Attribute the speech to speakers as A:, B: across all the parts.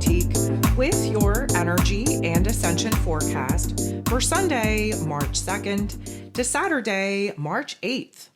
A: Boutique with your energy and ascension forecast for Sunday, March 2nd to Saturday, March 8th.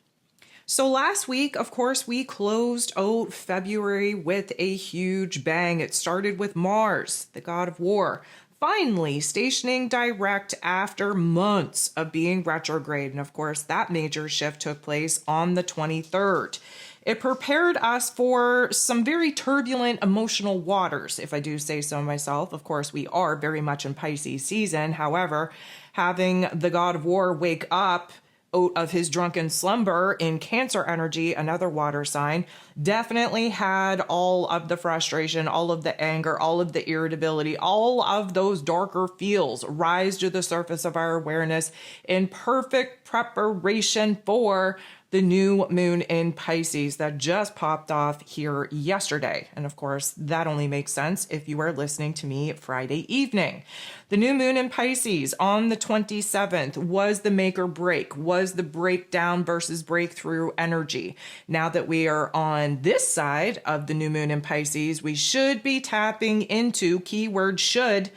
A: So last week, of course, we closed out February with a huge bang. It started with Mars, the god of war, finally stationing direct after months of being retrograde. And of course, that major shift took place on the 23rd. It prepared us for some very turbulent emotional waters, if I do say so myself. Of course, we are very much in Pisces season. However, having the god of war wake up out of his drunken slumber in Cancer energy, another water sign, definitely had all of the frustration, all of the anger, all of the irritability, all of those darker feels rise to the surface of our awareness in perfect preparation for the new moon in Pisces that just popped off here yesterday. And of course, that only makes sense if you are listening to me Friday evening. The new moon in Pisces on the 27th was the make or break, was the breakdown versus breakthrough energy. Now that we are on this side of the new moon in Pisces, we should be tapping into, keyword should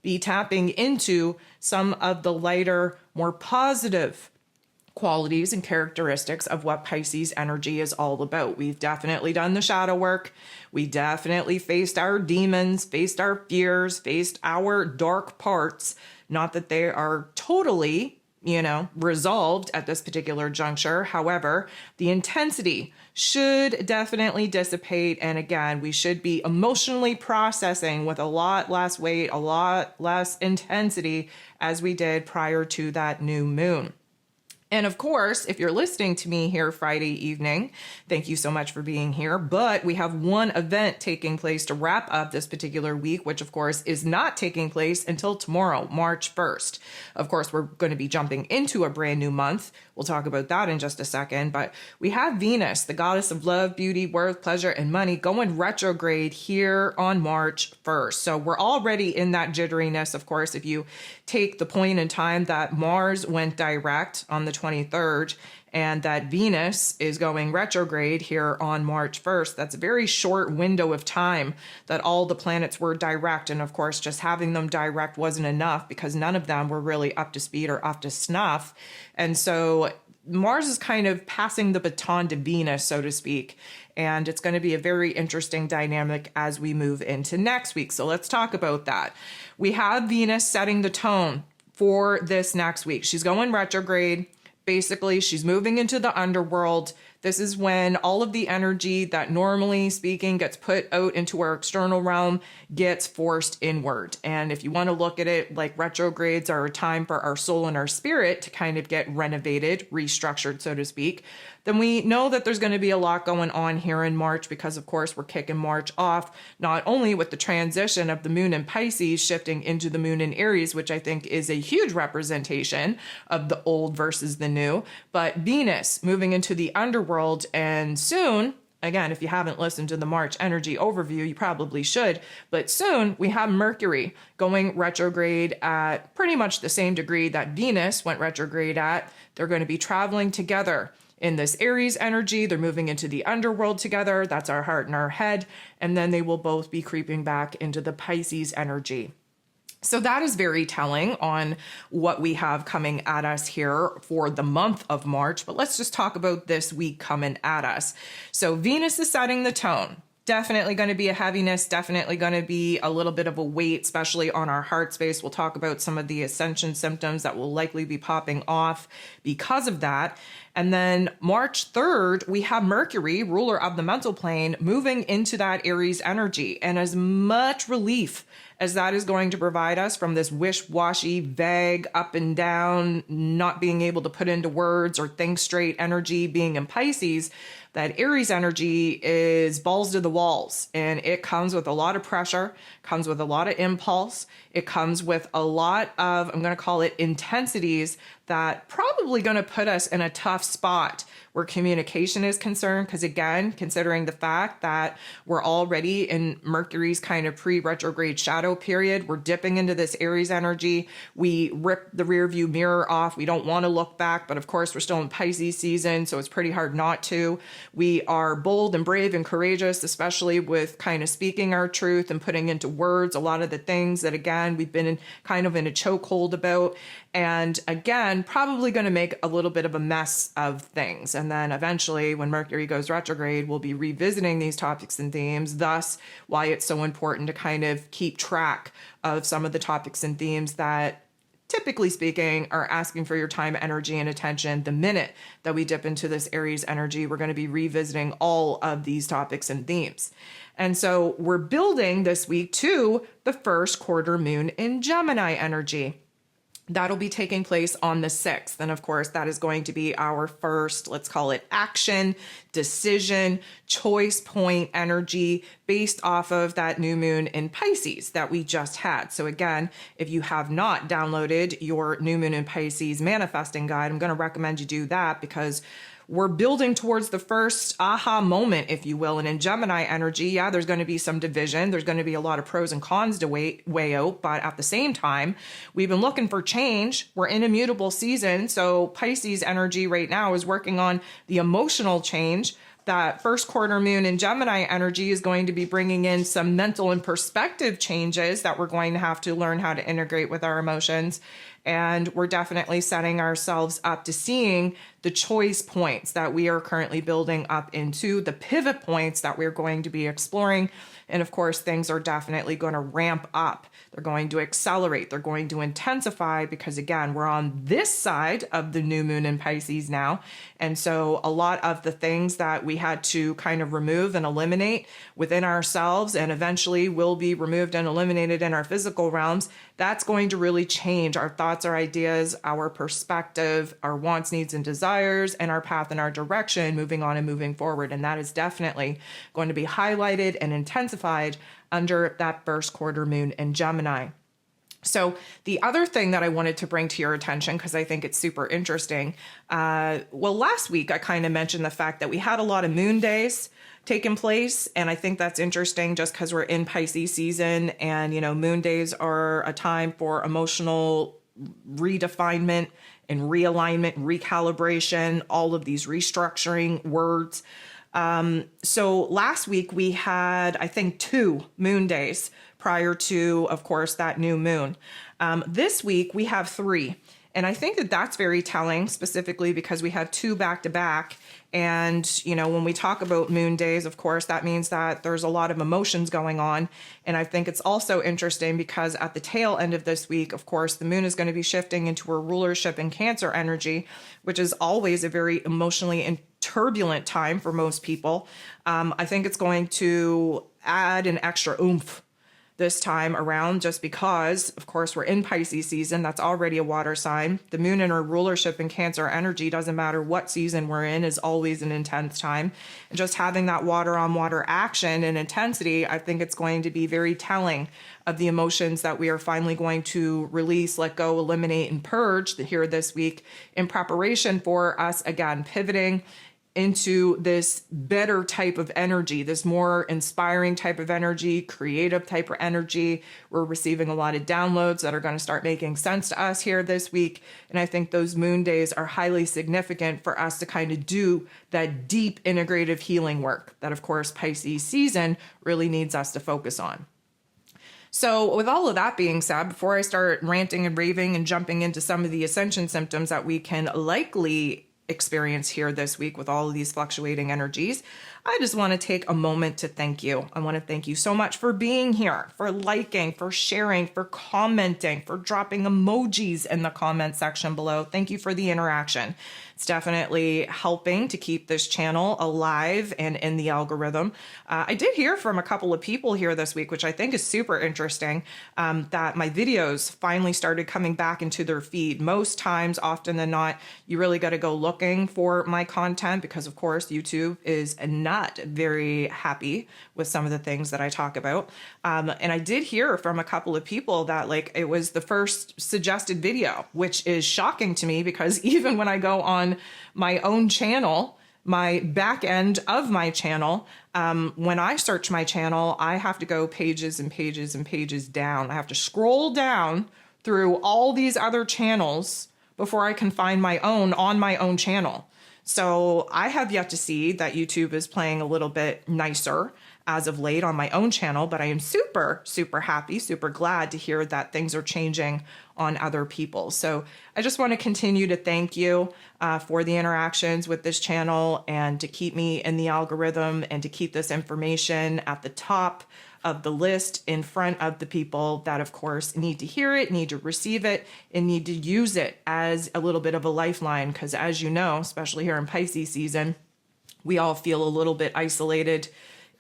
A: be tapping into some of the lighter, more positive qualities and characteristics of what Pisces energy is all about. We've definitely done the shadow work. We definitely faced our demons, faced our fears, faced our dark parts. Not that they are totally, resolved at this particular juncture. However, the intensity should definitely dissipate. And again, we should be emotionally processing with a lot less weight, a lot less intensity as we did prior to that new moon. And of course, if you're listening to me here Friday evening, thank you so much for being here. But we have one event taking place to wrap up this particular week, which of course is not taking place until tomorrow, March 1st. Of course, we're going to be jumping into a brand new month. We'll talk about that in just a second. But we have Venus, the goddess of love, beauty, worth, pleasure, and money, going retrograde here on March 1st. So we're already in that jitteriness, of course, if you take the point in time that Mars went direct on the 23rd and that Venus is going retrograde here on March 1st. That's a very short window of time that all the planets were direct. And of course, just having them direct wasn't enough because none of them were really up to speed or up to snuff. And so Mars is kind of passing the baton to Venus, so to speak. And it's going to be a very interesting dynamic as we move into next week. So let's talk about that. We have Venus setting the tone for this next week. She's going retrograde. Basically, she's moving into the underworld. This is when all of the energy that normally speaking gets put out into our external realm gets forced inward. And if you want to look at it like retrogrades are a time for our soul and our spirit to kind of get renovated, restructured, so to speak, then we know that there's going to be a lot going on here in March because, of course, we're kicking March off not only with the transition of the moon in Pisces shifting into the moon in Aries, which I think is a huge representation of the old versus the new, but Venus moving into the underworld. And soon, again, if you haven't listened to the March energy overview, you probably should, but soon we have Mercury going retrograde at pretty much the same degree that Venus went retrograde at. They're going to be traveling together in this Aries energy. They're moving into the underworld together. That's our heart and our head. And then they will both be creeping back into the Pisces energy. So that is very telling on what we have coming at us here for the month of March. But let's just talk about this week coming at us. So Venus is setting the tone. Definitely going to be a heaviness, definitely going to be a little bit of a weight, especially on our heart space. We'll talk about some of the Ascension symptoms that will likely be popping off because of that. And then March 3rd, we have Mercury, ruler of the mental plane, moving into that Aries energy. And as much relief as that is going to provide us from this wish-washy, vague, up and down, not being able to put into words or think straight energy being in Pisces, that Aries energy is balls to the walls, and it comes with a lot of pressure, comes with a lot of impulse. It comes with a lot of, I'm going to call it intensities that probably going to put us in a tough spot where communication is concerned. Because again, considering the fact that we're already in Mercury's kind of pre-retrograde shadow period, we're dipping into this Aries energy. We rip the rear view mirror off. We don't want to look back, but of course we're still in Pisces season, so it's pretty hard not to. We are bold and brave and courageous, especially with kind of speaking our truth and putting into words a lot of the things that, again, we've been in kind of in a chokehold about. And again, probably going to make a little bit of a mess of things. And then eventually, when Mercury goes retrograde, we'll be revisiting these topics and themes, thus why it's so important to kind of keep track of some of the topics and themes that, typically speaking, are asking for your time, energy, and attention. The minute that we dip into this Aries energy, we're going to be revisiting all of these topics and themes. And so we're building this week to the first quarter moon in Gemini energy. That'll be taking place on the 6th. And of course, that is going to be our first, let's call it action, decision, choice point energy based off of that new moon in Pisces that we just had. So again, if you have not downloaded your new moon in Pisces manifesting guide, I'm going to recommend you do that, because we're building towards the first aha moment, if you will. And in Gemini energy, yeah, there's going to be some division. There's going to be a lot of pros and cons to weigh out. But at the same time, we've been looking for change. We're in a mutable season. So Pisces energy right now is working on the emotional change. That first quarter moon in Gemini energy is going to be bringing in some mental and perspective changes that we're going to have to learn how to integrate with our emotions. And we're definitely setting ourselves up to seeing the choice points that we are currently building up into, the pivot points that we're going to be exploring. And of course, things are definitely going to ramp up. They're going to accelerate. They're going to intensify because, again, we're on this side of the new moon in Pisces now. And so a lot of the things that we had to kind of remove and eliminate within ourselves, and eventually will be removed and eliminated in our physical realms, that's going to really change our thoughts, our ideas, our perspective, our wants, needs, and desires, and our path and our direction moving on and moving forward. And that is definitely going to be highlighted and intensified under that first quarter moon in Gemini. So the other thing that I wanted to bring to your attention, because I think it's super interesting, last week I kind of mentioned the fact that we had a lot of moon days taking place. And I think that's interesting just because we're in Pisces season, and, you know, moon days are a time for emotional redefinement and realignment, recalibration, all of these restructuring words. So last week we had, I think, 2 moon days prior to, of course, that new moon. This week we have 3. And I think that that's very telling, specifically because we have 2 back to back. And, you know, when we talk about moon days, of course, that means that there's a lot of emotions going on. And I think it's also interesting because at the tail end of this week, of course, the moon is going to be shifting into her rulership in Cancer energy, which is always a very emotionally and turbulent time for most people. I think it's going to add an extra oomph this time around, just because, of course, we're in Pisces season. That's already a water sign. The moon in her rulership in Cancer energy, doesn't matter what season we're in, is always an intense time. And just having that water on water action and intensity, I think it's going to be very telling of the emotions that we are finally going to release, let go, eliminate, and purge here this week in preparation for us, again, pivoting into this better type of energy, this more inspiring type of energy, creative type of energy. We're receiving a lot of downloads that are going to start making sense to us here this week. And I think those moon days are highly significant for us to kind of do that deep integrative healing work that, of course, Pisces season really needs us to focus on. So with all of that being said, before I start ranting and raving and jumping into some of the Ascension symptoms that we can likely experience here this week with all of these fluctuating energies, I just want to take a moment to thank you. I want to thank you so much for being here, for liking, for sharing, for commenting, for dropping emojis in the comment section below. Thank you for the interaction. It's definitely helping to keep this channel alive and in the algorithm. I did hear from a couple of people here this week, which I think is super interesting, that my videos finally started coming back into their feed. Most times, often than not, you really got to go looking for my content because, of course, YouTube is not glad, very happy with some of the things that I talk about. And I did hear from a couple of people that like it was the first suggested video, which is shocking to me because even when I go on my own channel, my back end of my channel, when I search my channel, I have to go pages and pages and pages down. I have to scroll down through all these other channels before I can find my own on my own channel. So I have yet to see that YouTube is playing a little bit nicer as of late on my own channel, but I am super, super happy, super glad to hear that things are changing on other people. So I just want to continue to thank you for the interactions with this channel and to keep me in the algorithm and to keep this information at the top of the list in front of the people that, of course, need to hear it, need to receive it, and need to use it as a little bit of a lifeline. Because as you know, especially here in Pisces season, we all feel a little bit isolated,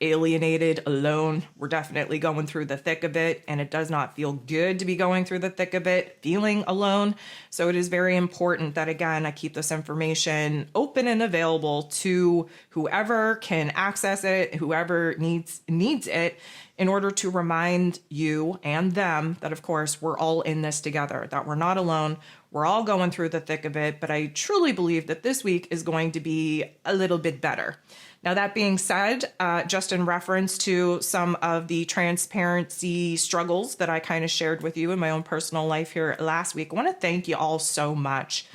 A: alienated, alone. We're definitely going through the thick of it, and it does not feel good to be going through the thick of it, feeling alone. So it is very important that, again, I keep this information open and available to whoever can access it, whoever needs it, in order to remind you and them that, of course, we're all in this together, that we're not alone. We're all going through the thick of it, but I truly believe that this week is going to be a little bit better. Now, that being said, just in reference to some of the transparency struggles that I kind of shared with you in my own personal life here last week, I want to thank you all so much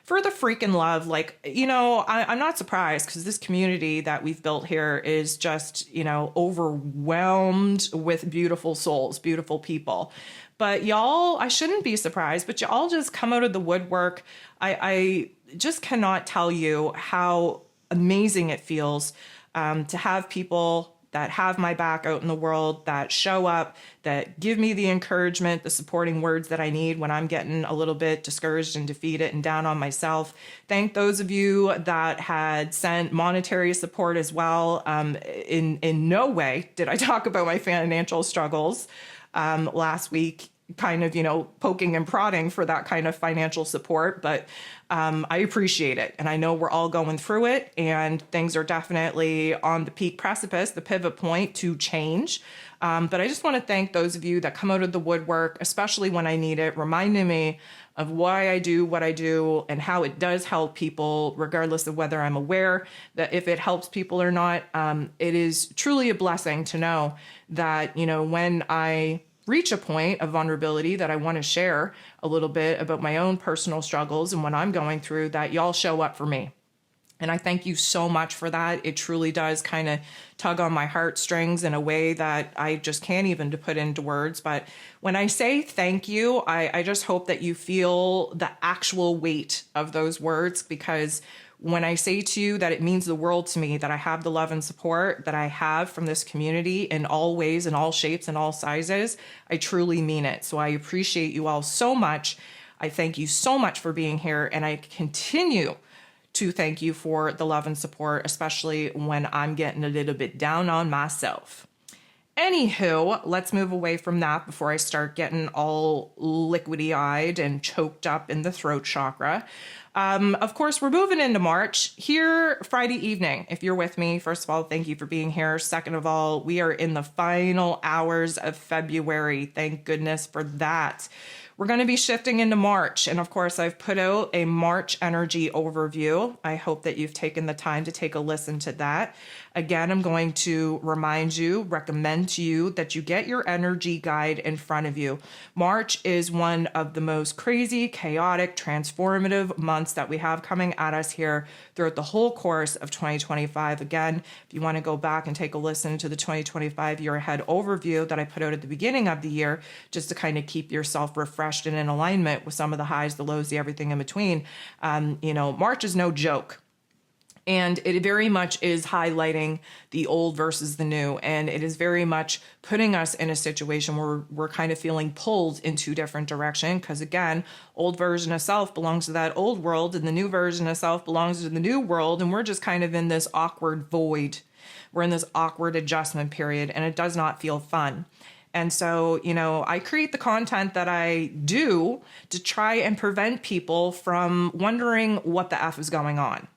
A: for the freaking love. Like, you know, I'm not surprised because this community that we've built here is just, you know, overwhelmed with beautiful souls, beautiful people. But y'all, I shouldn't be surprised, but y'all just come out of the woodwork. I just cannot tell you how amazing it feels to have people that have my back out in the world, that show up, that give me the encouragement, the supporting words that I need when I'm getting a little bit discouraged and defeated and down on myself. Thank those of you that had sent monetary support as well. In no way did I talk about my financial struggles last week, kind of, you know, poking and prodding for that kind of financial support, but I appreciate it. And I know we're all going through it and things are definitely on the peak precipice, the pivot point to change. But I just want to thank those of you that come out of the woodwork, especially when I need it, reminding me of why I do what I do and how it does help people, regardless of whether I'm aware that if it helps people or not. It is truly a blessing to know that, you know, when I reach a point of vulnerability that I want to share a little bit about my own personal struggles and what I'm going through, that y'all show up for me. And I thank you so much for that. It truly does kind of tug on my heartstrings in a way that I just can't even to put into words. But when I say thank you, I just hope that you feel the actual weight of those words, because when I say to you that it means the world to me, that I have the love and support that I have from this community in all ways, in all shapes, and all sizes, I truly mean it. So I appreciate you all so much. I thank you so much for being here, and I continue to thank you for the love and support, especially when I'm getting a little bit down on myself. Anywho, let's move away from that before I start getting all liquidy-eyed and choked up in the throat chakra. Of course, we're moving into March here Friday evening. If you're with me, first of all, thank you for being here. Second of all, we are in the final hours of February. Thank goodness for that. We're going to be shifting into March. And of course, I've put out a March energy overview. I hope that you've taken the time to take a listen to that. Again, I'm going to recommend to you that you get your energy guide in front of you. March is one of the most crazy, chaotic, transformative months that we have coming at us here throughout the whole course of 2025. Again, if you want to go back and take a listen to the 2025 year ahead overview that I put out at the beginning of the year, just to kind of keep yourself refreshed and in alignment with some of the highs, the lows, the everything in between. March is no joke. And it very much is highlighting the old versus the new. And it is very much putting us in a situation where we're kind of feeling pulled in two different directions. Because again, old version of self belongs to that old world, and the new version of self belongs to the new world. And we're just kind of in this awkward void. We're in this awkward adjustment period, and it does not feel fun. And so, I create the content that I do to try and prevent people from wondering what the F is going on.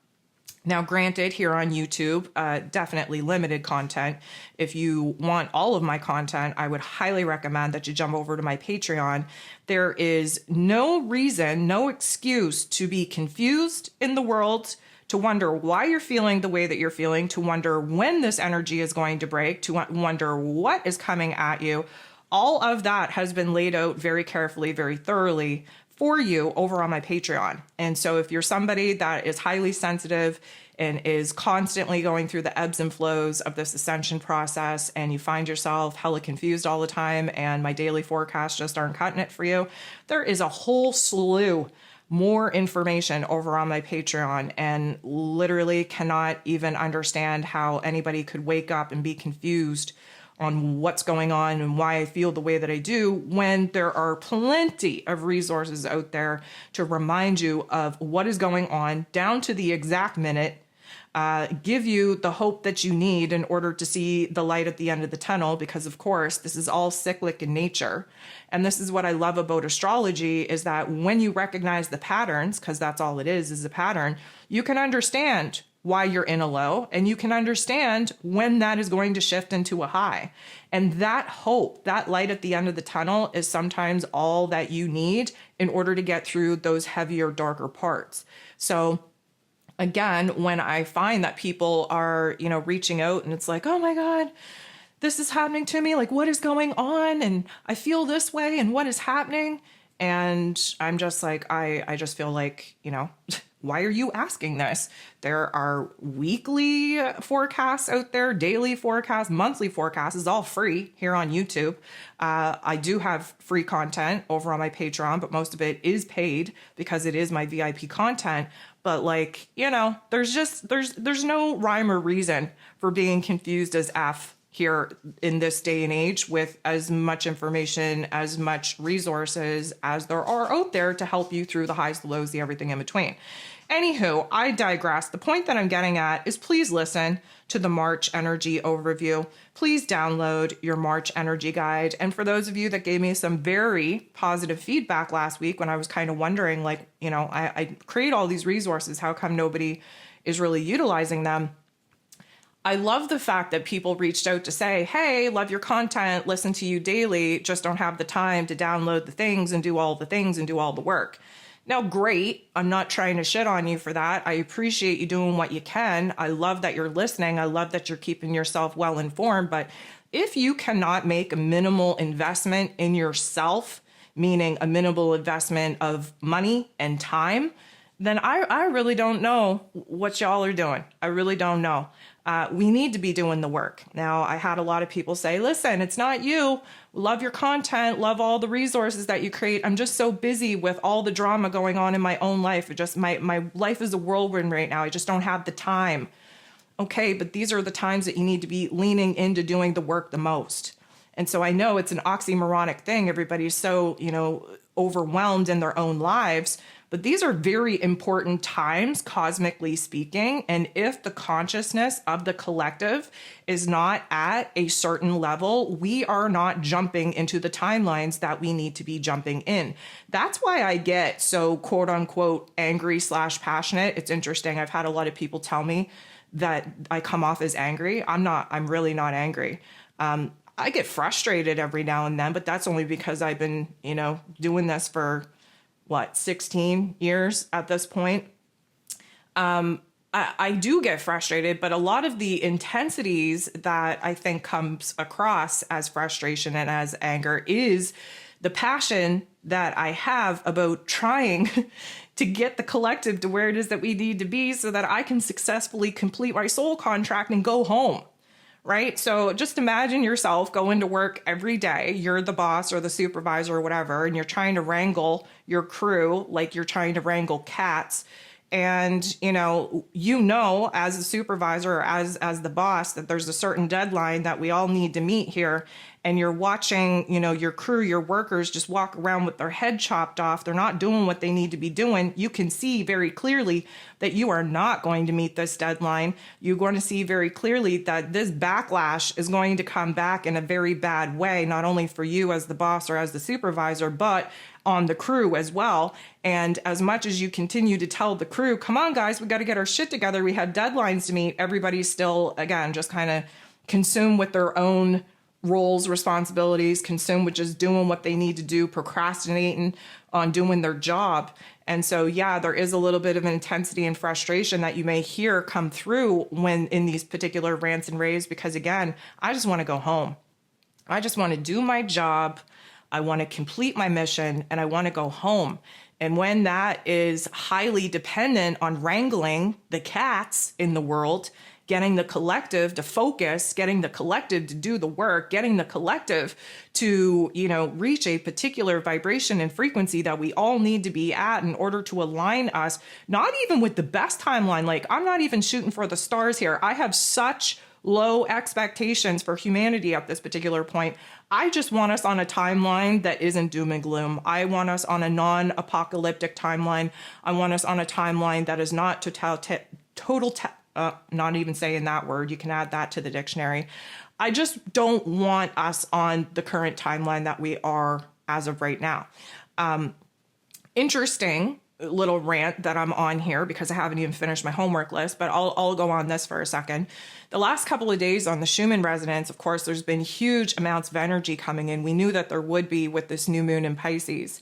A: Now, granted, here on YouTube, definitely limited content. If you want all of my content, I would highly recommend that you jump over to my Patreon. There is no reason, no excuse to be confused in the world, to wonder why you're feeling the way that you're feeling, to wonder when this energy is going to break, to wonder what is coming at you. All of that has been laid out very carefully, very thoroughly for you over on my Patreon. And so if you're somebody that is highly sensitive and is constantly going through the ebbs and flows of this ascension process, and you find yourself hella confused all the time and my daily forecasts just aren't cutting it for you, there is a whole slew more information over on my Patreon, and literally cannot even understand how anybody could wake up and be confused on what's going on and why I feel the way that I do, when there are plenty of resources out there to remind you of what is going on down to the exact minute, give you the hope that you need in order to see the light at the end of the tunnel, because of course this is all cyclic in nature. And this is what I love about astrology, is that when you recognize the patterns, because that's all it is a pattern, you can understand why you're in a low, and you can understand when that is going to shift into a high. And that hope, that light at the end of the tunnel, is sometimes all that you need in order to get through those heavier, darker parts. So again, when I find that people are, reaching out and it's like, oh my God, this is happening to me. Like, what is going on? And I feel this way, and what is happening? And I'm just like, I just feel like, why are you asking this? There are weekly forecasts out there, daily forecasts, monthly forecasts. Is all free here on YouTube. I do have free content over on my Patreon, but most of it is paid because it is my VIP content. But there's no rhyme or reason for being confused as F here in this day and age, with as much information, as much resources as there are out there to help you through the highs, the lows, the everything in between. Anywho, I digress. The point that I'm getting at is, please listen to the March energy overview. Please download your March energy guide. And for those of you that gave me some very positive feedback last week, when I was kind of wondering, I create all these resources, how come nobody is really utilizing them? I love the fact that people reached out to say, hey, love your content, listen to you daily, just don't have the time to download the things and do all the things and do all the work. Now, great. I'm not trying to shit on you for that. I appreciate you doing what you can. I love that you're listening. I love that you're keeping yourself well informed. But if you cannot make a minimal investment in yourself, meaning a minimal investment of money and time, then I really don't know what y'all are doing. I really don't know. We need to be doing the work. Now, I had a lot of people say, listen, it's not you. Love your content. Love all the resources that you create. I'm just so busy with all the drama going on in my own life. My life is a whirlwind right now. I just don't have the time. Okay, but these are the times that you need to be leaning into doing the work the most. And so I know it's an oxymoronic thing. Everybody's so, overwhelmed in their own lives. But these are very important times, cosmically speaking. And if the consciousness of the collective is not at a certain level, we are not jumping into the timelines that we need to be jumping in. That's why I get so quote unquote angry / passionate. It's interesting. I've had a lot of people tell me that I come off as angry. I'm really not angry. I get frustrated every now and then, but that's only because I've been, doing this for 16 years at this point. I do get frustrated, but a lot of the intensities that I think comes across as frustration and as anger is the passion that I have about trying to get the collective to where it is that we need to be so that I can successfully complete my soul contract and go home. Right? So just imagine yourself going to work every day. You're the boss or the supervisor or whatever, and you're trying to wrangle your crew like you're trying to wrangle cats. And, as a supervisor or as the boss, that there's a certain deadline that we all need to meet here. and you're watching, your crew, your workers just walk around with their head chopped off, they're not doing what they need to be doing, you can see very clearly that you are not going to meet this deadline. You're going to see very clearly that this backlash is going to come back in a very bad way, not only for you as the boss or as the supervisor, but on the crew as well. And as much as you continue to tell the crew, come on guys, we got to get our shit together, we have deadlines to meet, everybody's still, again, just kind of consumed with their own roles, responsibilities, consumed with just doing what they need to do, procrastinating on doing their job. And so, yeah, there is a little bit of an intensity and frustration that you may hear come through when in these particular rants and raves, because again, I just want to go home. I just want to do my job. I want to complete my mission and I want to go home. And when that is highly dependent on wrangling the cats in the world, getting the collective to focus, getting the collective to do the work, getting the collective to, reach a particular vibration and frequency that we all need to be at in order to align us, not even with the best timeline. Like, I'm not even shooting for the stars here. I have such low expectations for humanity at this particular point. I just want us on a timeline that isn't doom and gloom. I want us on a non-apocalyptic timeline. I want us on a timeline that is not not even saying that word. You can add that to the dictionary. I just don't want us on the current timeline that we are as of right now. Interesting little rant that I'm on here because I haven't even finished my homework list, but I'll go on this for a second. The last couple of days on the Schumann resonance, of course, there's been huge amounts of energy coming in. We knew that there would be with this new moon in Pisces.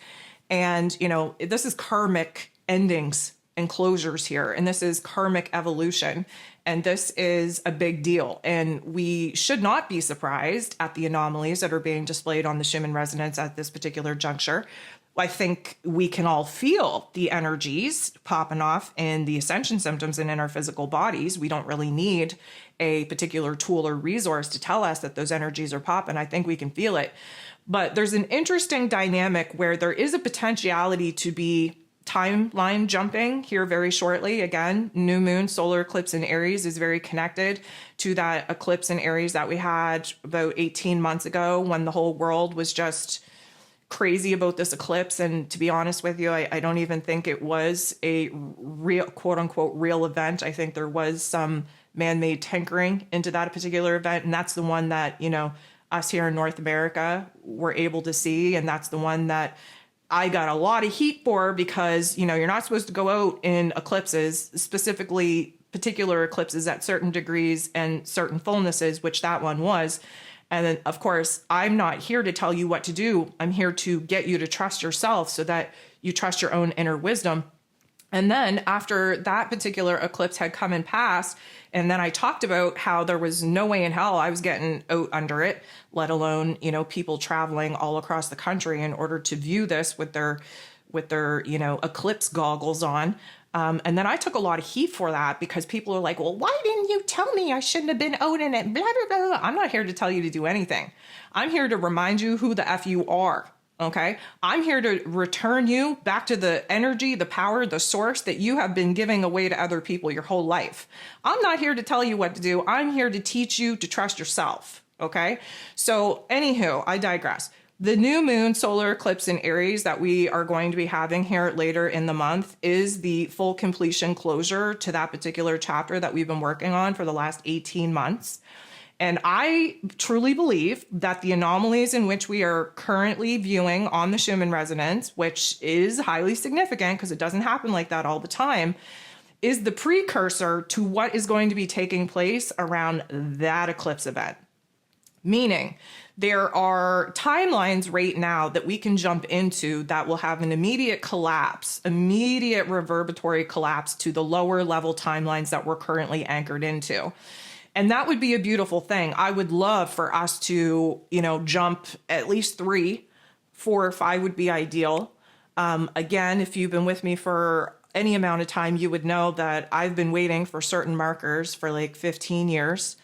A: And, this is karmic endings and closures here. And this is karmic evolution. And this is a big deal. And we should not be surprised at the anomalies that are being displayed on the Schumann resonance at this particular juncture. I think we can all feel the energies popping off in the ascension symptoms and in our physical bodies. We don't really need a particular tool or resource to tell us that those energies are popping. I think we can feel it. But there's an interesting dynamic where there is a potentiality to be timeline jumping here very shortly. Again, new moon, solar eclipse in Aries is very connected to that eclipse in Aries that we had about 18 months ago when the whole world was just crazy about this eclipse. And to be honest with you, I don't even think it was a real, quote unquote, real event. I think there was some man-made tinkering into that particular event. And that's the one that, us here in North America were able to see. And that's the one that I got a lot of heat for because, you're not supposed to go out in eclipses, specifically particular eclipses at certain degrees and certain fullnesses, which that one was. And then, of course, I'm not here to tell you what to do. I'm here to get you to trust yourself so that you trust your own inner wisdom. And then after that particular eclipse had come and passed, and then I talked about how there was no way in hell I was getting out under it, let alone, people traveling all across the country in order to view this with their eclipse goggles on. And then I took a lot of heat for that because people are like, well, why didn't you tell me I shouldn't have been out in it? Blah, blah, blah. I'm not here to tell you to do anything. I'm here to remind you who the F you are. Okay. I'm here to return you back to the energy, the power, the source that you have been giving away to other people your whole life. I'm not here to tell you what to do. I'm here to teach you to trust yourself. Okay. So anywho, I digress. The new moon solar eclipse in Aries that we are going to be having here later in the month is the full completion closure to that particular chapter that we've been working on for the last 18 months. And I truly believe that the anomalies in which we are currently viewing on the Schumann resonance, which is highly significant because it doesn't happen like that all the time, is the precursor to what is going to be taking place around that eclipse event. Meaning, there are timelines right now that we can jump into that will have an immediate collapse, immediate reverberatory collapse to the lower level timelines that we're currently anchored into. And that would be a beautiful thing. I would love for us to, jump at least 3, 4 or 5 would be ideal. Again, if you've been with me for any amount of time, you would know that I've been waiting for certain markers for like 15 years.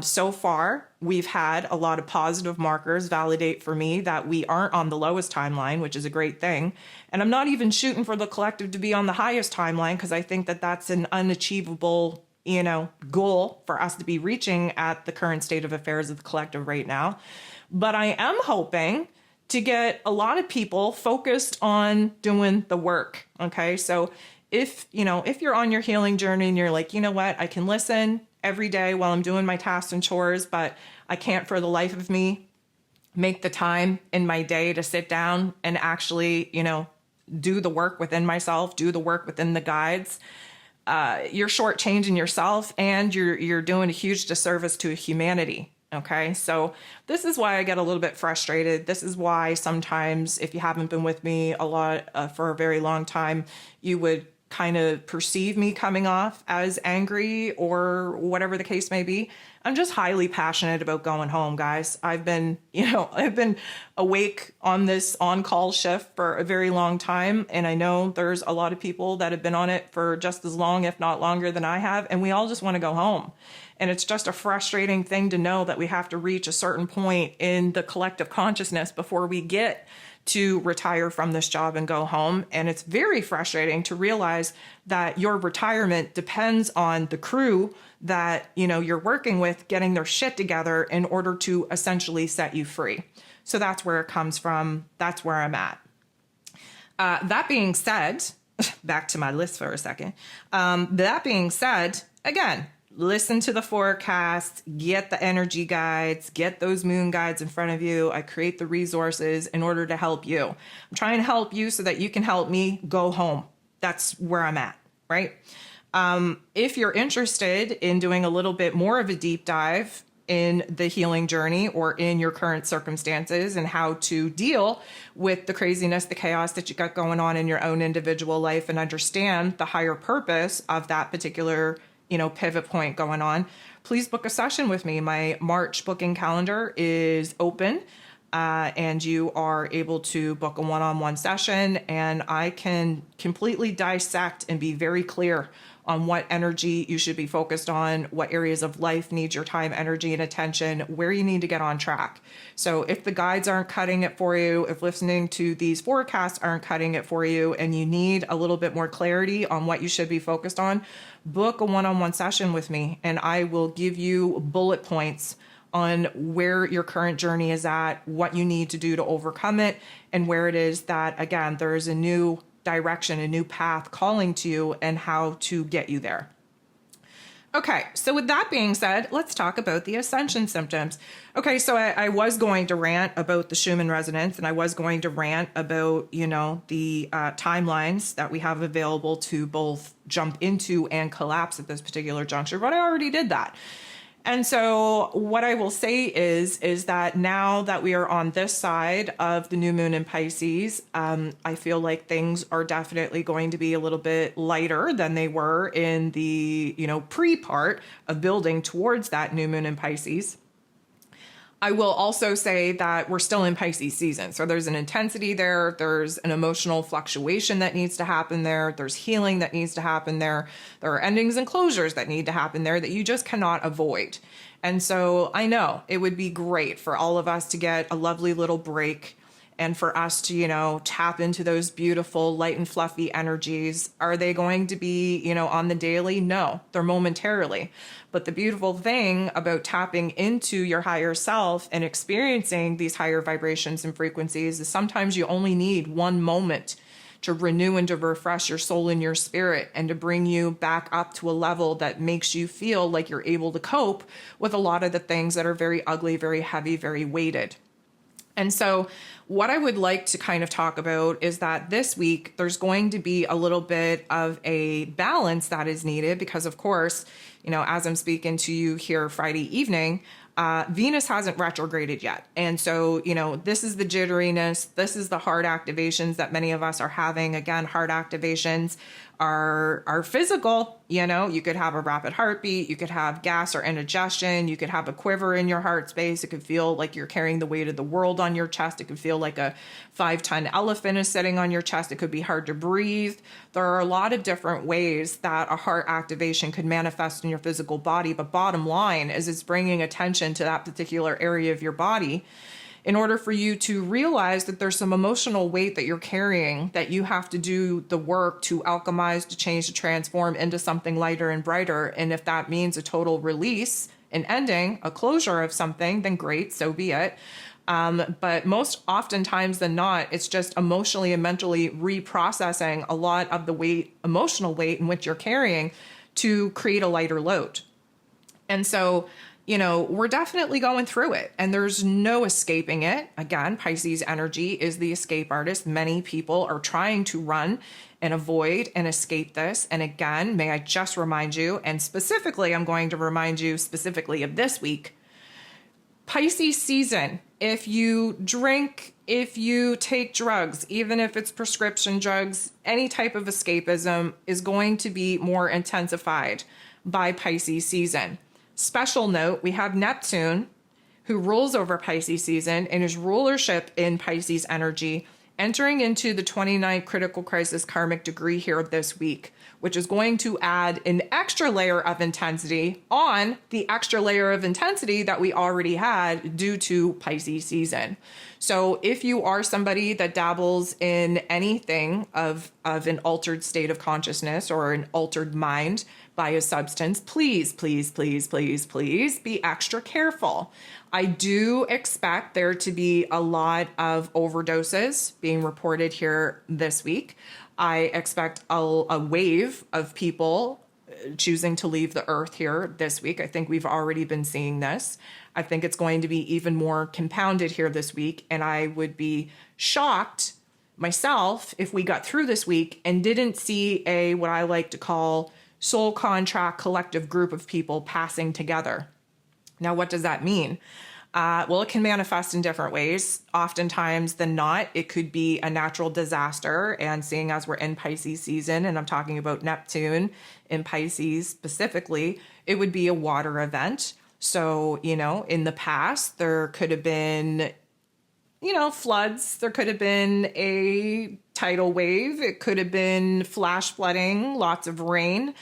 A: So far, we've had a lot of positive markers validate for me that we aren't on the lowest timeline, which is a great thing. And I'm not even shooting for the collective to be on the highest timeline because I think that that's an unachievable, goal for us to be reaching at the current state of affairs of the collective right now. but I am hoping to get a lot of people focused on doing the work. Okay. So if you're on your healing journey and you're like, you know what, I can listen every day while I'm doing my tasks and chores, but I can't for the life of me make the time in my day to sit down and actually, do the work within myself, do the work within the guides. You're shortchanging yourself, and you're doing a huge disservice to humanity. Okay. So this is why I get a little bit frustrated. This is why sometimes, if you haven't been with me a lot for a very long time, you would kind of perceive me coming off as angry or whatever the case may be. I'm just highly passionate about going home, guys. I've been awake on this on-call shift for a very long time. And I know there's a lot of people that have been on it for just as long, if not longer than I have. And we all just want to go home. And it's just a frustrating thing to know that we have to reach a certain point in the collective consciousness before we get to retire from this job and go home. And it's very frustrating to realize that your retirement depends on the crew that, you're working with getting their shit together in order to essentially set you free. So that's where it comes from. That's where I'm at. That being said, back to my list for a second. That being said, again, listen to the forecast, get the energy guides, get those moon guides in front of you. I create the resources in order to help you. I'm trying to help you so that you can help me go home. That's where I'm at, right? If you're interested in doing a little bit more of a deep dive in the healing journey or in your current circumstances and how to deal with the craziness, the chaos that you got going on in your own individual life and understand the higher purpose of that particular pivot point going on, please book a session with me. My March booking calendar is open, and you are able to book a one-on-one session, and I can completely dissect and be very clear on what energy you should be focused on, what areas of life need your time, energy, and attention, where you need to get on track. So if the guides aren't cutting it for you, if listening to these forecasts aren't cutting it for you, and you need a little bit more clarity on what you should be focused on, book a one-on-one session with me, and I will give you bullet points on where your current journey is at, what you need to do to overcome it, and where it is that, again, there is a new direction, a new path calling to you and how to get you there. Okay, so with that being said, let's talk about the Ascension symptoms. Okay, so I was going to rant about the Schumann resonance, and I was going to rant about, the timelines that we have available to both jump into and collapse at this particular juncture, but I already did that. And so what I will say is that now that we are on this side of the new moon in Pisces, I feel like things are definitely going to be a little bit lighter than they were in the, pre-part of building towards that new moon in Pisces. I will also say that we're still in Pisces season. So there's an intensity there. There's an emotional fluctuation that needs to happen there. There's healing that needs to happen there. There are endings and closures that need to happen there that you just cannot avoid. And so I know it would be great for all of us to get a lovely little break and for us to, tap into those beautiful, light and fluffy energies. Are they going to be, on the daily? No, they're momentarily. But the beautiful thing about tapping into your higher self and experiencing these higher vibrations and frequencies is sometimes you only need one moment to renew and to refresh your soul and your spirit and to bring you back up to a level that makes you feel like you're able to cope with a lot of the things that are very ugly, very heavy, very weighted. And so what I would like to kind of talk about is that this week there's going to be a little bit of a balance that is needed because, of course, as I'm speaking to you here Friday evening, Venus hasn't retrograded yet. And so, this is the jitteriness. This is the heart activations that many of us are having. Again, heart activations are physical. You could have a rapid heartbeat. You could have gas or indigestion. You could have a quiver in your heart space. It could feel like you're carrying the weight of the world on your chest. It could feel like a 5-ton elephant is sitting on your chest. It could be hard to breathe. There are a lot of different ways that a heart activation could manifest in your physical body. But bottom line is it's bringing attention to that particular area of your body in order for you to realize that there's some emotional weight that you're carrying that you have to do the work to alchemize, to change, to transform into something lighter and brighter. And if that means a total release, an ending, a closure of something, then great, so be it. But most oftentimes than not, it's just emotionally and mentally reprocessing a lot of the weight, emotional weight in which you're carrying to create a lighter load. And so, we're definitely going through it and there's no escaping it. Again, Pisces energy is the escape artist. Many people are trying to run and avoid and escape this. And again, may I just remind you, and specifically, I'm going to remind you specifically of this week, Pisces season. If you drink, if you take drugs, even if it's prescription drugs, any type of escapism is going to be more intensified by Pisces season. Special note, we have Neptune, who rules over Pisces season and his rulership in Pisces energy, entering into the 29th critical crisis karmic degree here this week, which is going to add an extra layer of intensity on the extra layer of intensity that we already had due to Pisces season. So if you are somebody that dabbles in anything of an altered state of consciousness or an altered mind by a substance, please, please, please, please, please be extra careful. I do expect there to be a lot of overdoses being reported here this week. I expect a wave of people choosing to leave the earth here this week. I think we've already been seeing this. I think it's going to be even more compounded here this week. And I would be shocked myself if we got through this week and didn't see what I like to call soul contract collective group of people passing together. Now, what does that mean? Well, it can manifest in different ways. Oftentimes than not, it could be a natural disaster. And seeing as we're in Pisces season, and I'm talking about Neptune in Pisces specifically, it would be a water event. So, in the past, there could have been, floods. There could have been a tidal wave. It could have been flash flooding, lots of rain.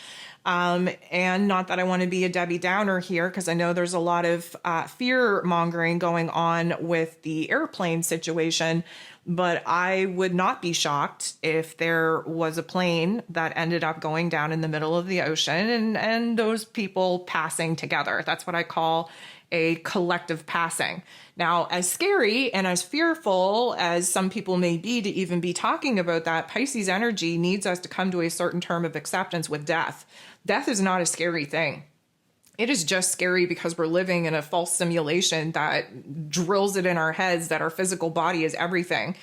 A: And not that I want to be a Debbie Downer here, because I know there's a lot of fear mongering going on with the airplane situation, but I would not be shocked if there was a plane that ended up going down in the middle of the ocean and those people passing together. That's what I call a collective passing. Now, as scary and as fearful as some people may be to even be talking about that, Pisces energy needs us to come to a certain term of acceptance with death. Death is not a scary thing. It is just scary because we're living in a false simulation that drills it in our heads that our physical body is everything.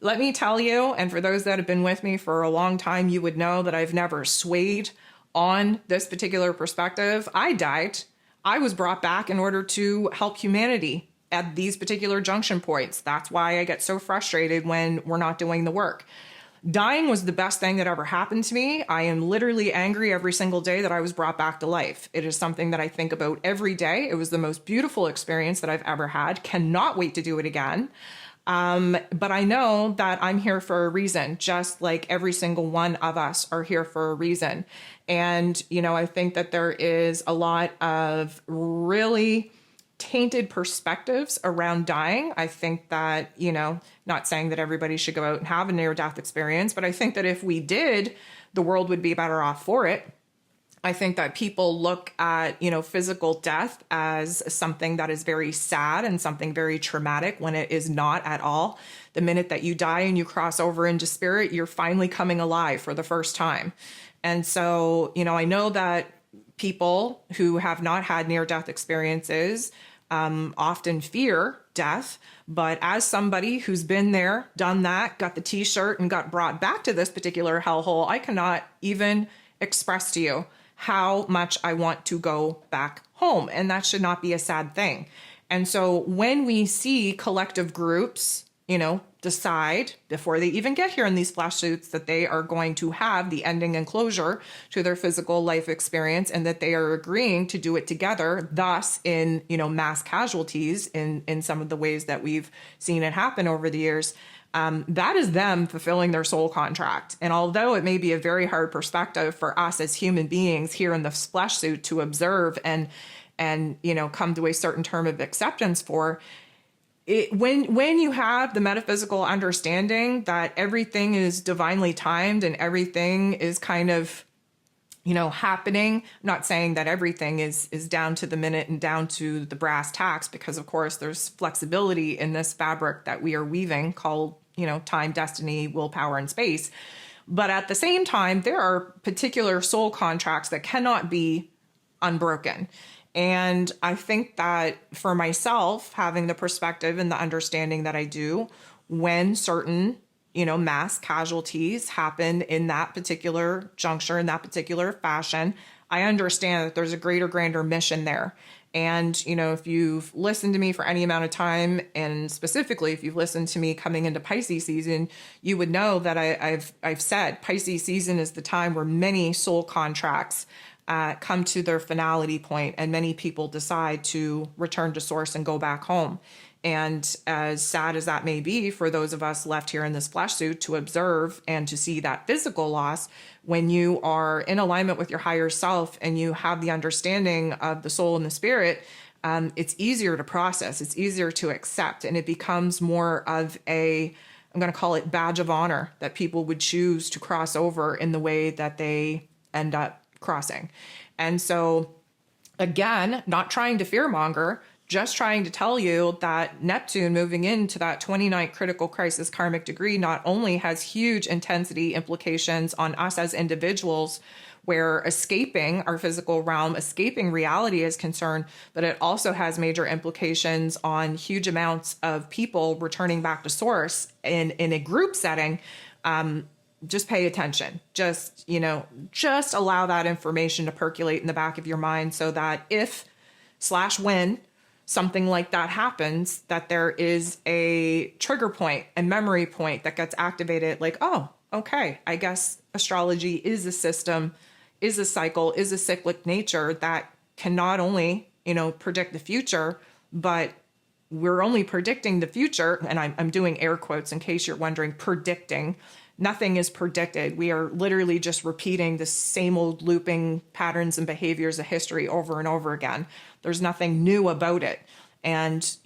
A: Let me tell you, and for those that have been with me for a long time, you would know that I've never swayed on this particular perspective. I died. I was brought back in order to help humanity at these particular junction points. That's why I get so frustrated when we're not doing the work. Dying was the best thing that ever happened to me. I am literally angry every single day that I was brought back to life. It is something that I think about every day. It was the most beautiful experience that I've ever had. Cannot wait to do it again. But I know that I'm here for a reason, just like every single one of us are here for a reason. And, I think that there is a lot of really tainted perspectives around dying. I think that, not saying that everybody should go out and have a near-death experience, but I think that if we did, the world would be better off for it. I think that people look at, physical death as something that is very sad and something very traumatic when it is not at all. The minute that you die and you cross over into spirit, you're finally coming alive for the first time. And so, I know that people who have not had near-death experiences often fear death. But as somebody who's been there, done that, got the t-shirt and got brought back to this particular hellhole, I cannot even express to you how much I want to go back home. And that should not be a sad thing. And so when we see collective groups, decide before they even get here in these flash suits that they are going to have the ending and closure to their physical life experience and that they are agreeing to do it together, thus in, mass casualties in some of the ways that we've seen it happen over the years. That is them fulfilling their soul contract. And although it may be a very hard perspective for us as human beings here in the flesh suit to observe and come to a certain term of acceptance for, when you have the metaphysical understanding that everything is divinely timed and everything is kind of happening. I'm not saying that everything is down to the minute and down to the brass tacks, because of course there's flexibility in this fabric that we are weaving called, time, destiny, willpower, and space. But at the same time, there are particular soul contracts that cannot be unbroken. And I think that for myself, having the perspective and the understanding that I do, when certain mass casualties happen in that particular juncture, in that particular fashion, I understand that there's a greater, grander mission there. And, if you've listened to me for any amount of time, and specifically if you've listened to me coming into Pisces season, you would know that I've said Pisces season is the time where many soul contracts come to their finality point, and many people decide to return to source and go back home. And as sad as that may be for those of us left here in this flesh suit to observe and to see that physical loss, when you are in alignment with your higher self and you have the understanding of the soul and the spirit, it's easier to process, it's easier to accept, and it becomes more of I'm going to call it badge of honor that people would choose to cross over in the way that they end up crossing. And so, again, not trying to fearmonger, just trying to tell you that Neptune moving into that 29th critical crisis karmic degree not only has huge intensity implications on us as individuals, where escaping our physical realm, escaping reality is concerned, but it also has major implications on huge amounts of people returning back to source in a group setting. Just pay attention. Just allow that information to percolate in the back of your mind, so that if/when something like that happens, that there is a trigger point, a memory point that gets activated, like, oh, okay, I guess astrology is a system, is a cycle, is a cyclic nature that can not only, predict the future, but we're only predicting the future. And I'm doing air quotes in case you're wondering, predicting. Nothing is predicted. We are literally just repeating the same old looping patterns and behaviors of history over and over again. There's nothing new about it. And,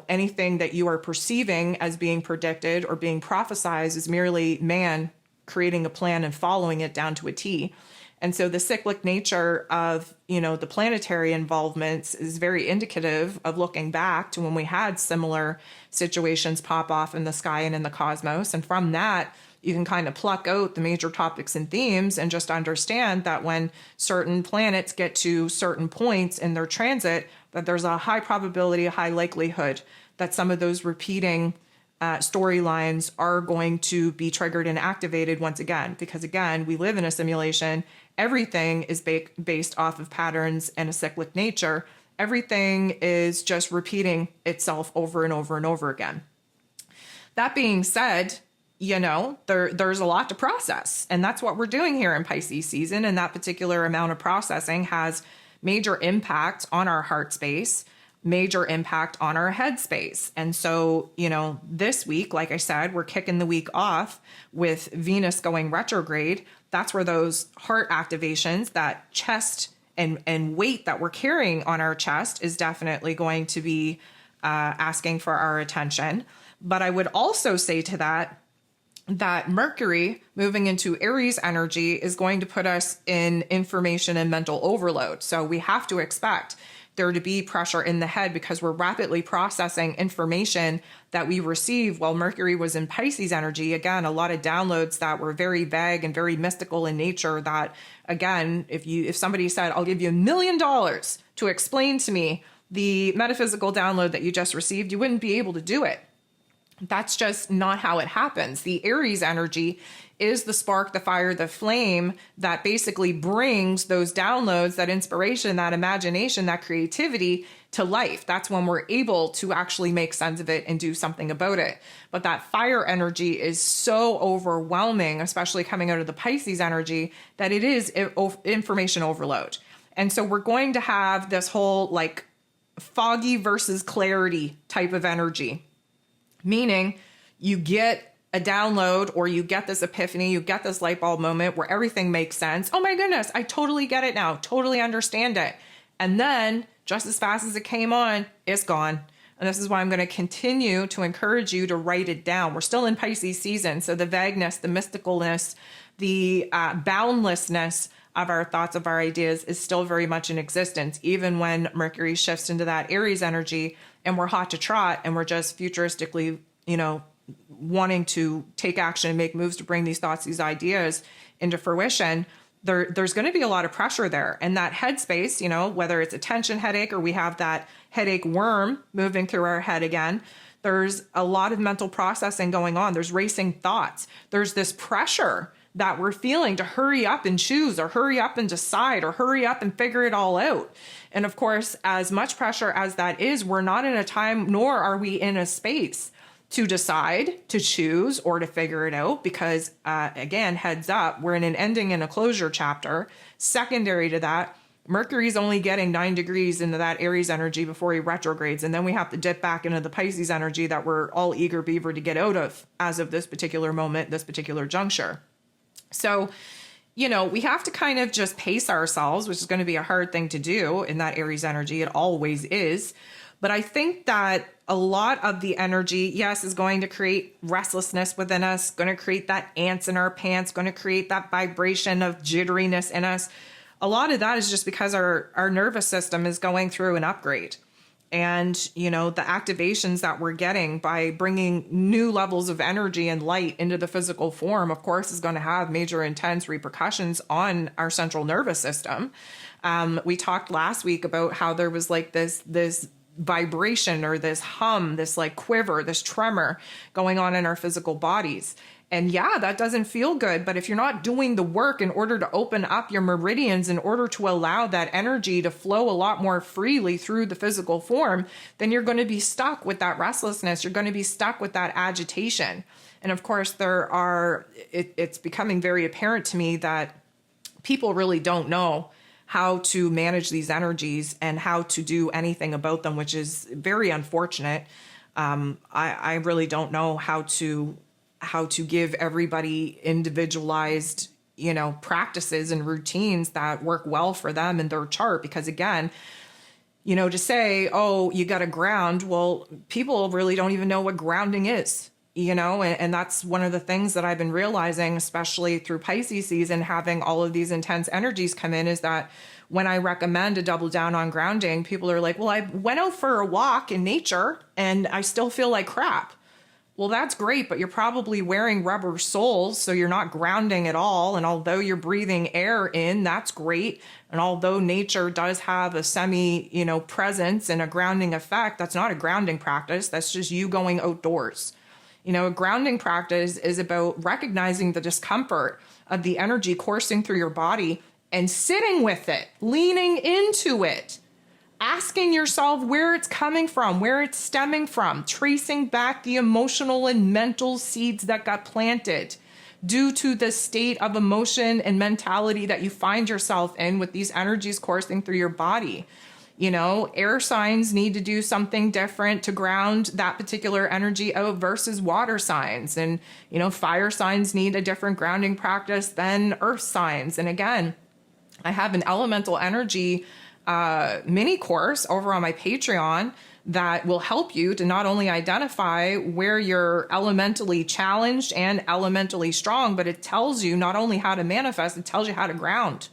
A: anything that you are perceiving as being predicted or being prophesized is merely man creating a plan and following it down to a T. And so the cyclic nature of, the planetary involvements is very indicative of looking back to when we had similar situations pop off in the sky and in the cosmos. And from that, you can kind of pluck out the major topics and themes and just understand that when certain planets get to certain points in their transit, that there's a high probability, a high likelihood that some of those repeating storylines are going to be triggered and activated once again. Because again, we live in a simulation. Everything is based off of patterns and a cyclic nature. Everything is just repeating itself over and over and over again. That being said, there's a lot to process. And that's what we're doing here in Pisces season. And that particular amount of processing has major impact on our heart space, major impact on our head space. And so, this week, like I said, we're kicking the week off with Venus going retrograde. That's where those heart activations, that chest and weight that we're carrying on our chest is definitely going to be asking for our attention. But I would also say to that Mercury moving into Aries energy is going to put us in information and mental overload. So we have to expect there to be pressure in the head because we're rapidly processing information that we receive while Mercury was in Pisces energy. Again, a lot of downloads that were very vague and very mystical in nature that, again, if somebody said, I'll give you $1 million to explain to me the metaphysical download that you just received, you wouldn't be able to do it. That's just not how it happens. The Aries energy is the spark, the fire, the flame that basically brings those downloads, that inspiration, that imagination, that creativity to life. That's when we're able to actually make sense of it and do something about it. But that fire energy is so overwhelming, especially coming out of the Pisces energy, that it is information overload. And so we're going to have this whole foggy versus clarity type of energy. Meaning you get a download or you get this epiphany, you get this light bulb moment where everything makes sense. Oh my goodness, I totally get it now, totally understand it. And then just as fast as it came on, it's gone. And this is why I'm going to continue to encourage you to write it down. We're still in Pisces season. So the vagueness, the mysticalness, the boundlessness of our thoughts, of our ideas is still very much in existence, even when Mercury shifts into that Aries energy and we're hot to trot and we're just futuristically, wanting to take action and make moves to bring these thoughts, these ideas into fruition. There's going to be a lot of pressure there. And that headspace, whether it's a tension headache or we have that headache worm moving through our head again, there's a lot of mental processing going on. There's racing thoughts. There's this pressure that we're feeling to hurry up and choose, or hurry up and decide, or hurry up and figure it all out. And of course, as much pressure as that is, we're not in a time, nor are we in a space to decide, to choose, or to figure it out, because again, heads up, we're in an ending and a closure chapter. Secondary to that, Mercury's only getting 9 degrees into that Aries energy before he retrogrades. And then we have to dip back into the Pisces energy that we're all eager beaver to get out of as of this particular moment, this particular juncture. So, we have to kind of just pace ourselves, which is going to be a hard thing to do in that Aries energy. It always is. But I think that a lot of the energy, yes, is going to create restlessness within us, going to create that ants in our pants, going to create that vibration of jitteriness in us. A lot of that is just because our nervous system is going through an upgrade. And, the activations that we're getting by bringing new levels of energy and light into the physical form, of course, is going to have major intense repercussions on our central nervous system. We talked last week about how there was like this vibration, or this hum, this like quiver, this tremor going on in our physical bodies. And yeah, that doesn't feel good. But if you're not doing the work in order to open up your meridians, in order to allow that energy to flow a lot more freely through the physical form, then you're going to be stuck with that restlessness. You're going to be stuck with that agitation. And of course, it's becoming very apparent to me that people really don't know how to manage these energies and how to do anything about them, which is very unfortunate. I really don't know how to give everybody individualized, practices and routines that work well for them in their chart. Because again, to say, oh, you got to ground. Well, people really don't even know what grounding is, and that's one of the things that I've been realizing, especially through Pisces season, having all of these intense energies come in, is that when I recommend to double down on grounding, people are like, well, I went out for a walk in nature and I still feel like crap. Well, that's great, but you're probably wearing rubber soles, so you're not grounding at all. And although you're breathing air in, that's great. And although nature does have a presence and a grounding effect, that's not a grounding practice. That's just you going outdoors. A grounding practice is about recognizing the discomfort of the energy coursing through your body and sitting with it, leaning into it, asking yourself where it's coming from, where it's stemming from, tracing back the emotional and mental seeds that got planted due to the state of emotion and mentality that you find yourself in with these energies coursing through your body. Air signs need to do something different to ground that particular energy out versus water signs. And, fire signs need a different grounding practice than earth signs. And again, I have an elemental energy mini course over on my Patreon that will help you to not only identify where you're elementally challenged and elementally strong, but it tells you not only how to manifest, it tells you how to ground.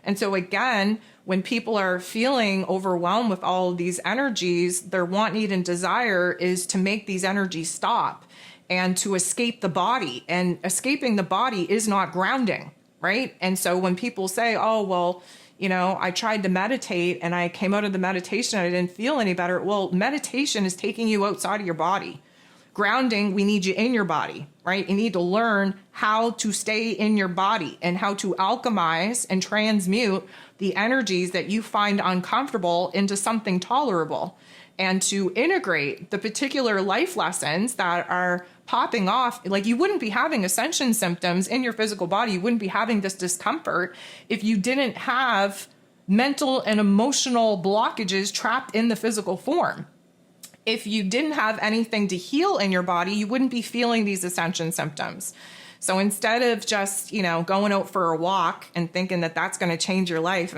A: And so again, when people are feeling overwhelmed with all of these energies, their want, need, and desire is to make these energies stop and to escape the body. And escaping the body is not grounding, right? And so when people say, oh, well, I tried to meditate and I came out of the meditation and I didn't feel any better. Well, meditation is taking you outside of your body. Grounding, we need you in your body, right? You need to learn how to stay in your body and how to alchemize and transmute the energies that you find uncomfortable into something tolerable, and to integrate the particular life lessons that are popping off. Like, you wouldn't be having ascension symptoms in your physical body. You wouldn't be having this discomfort if you didn't have mental and emotional blockages trapped in the physical form. If you didn't have anything to heal in your body, you wouldn't be feeling these ascension symptoms. So instead of just, going out for a walk and thinking that that's going to change your life,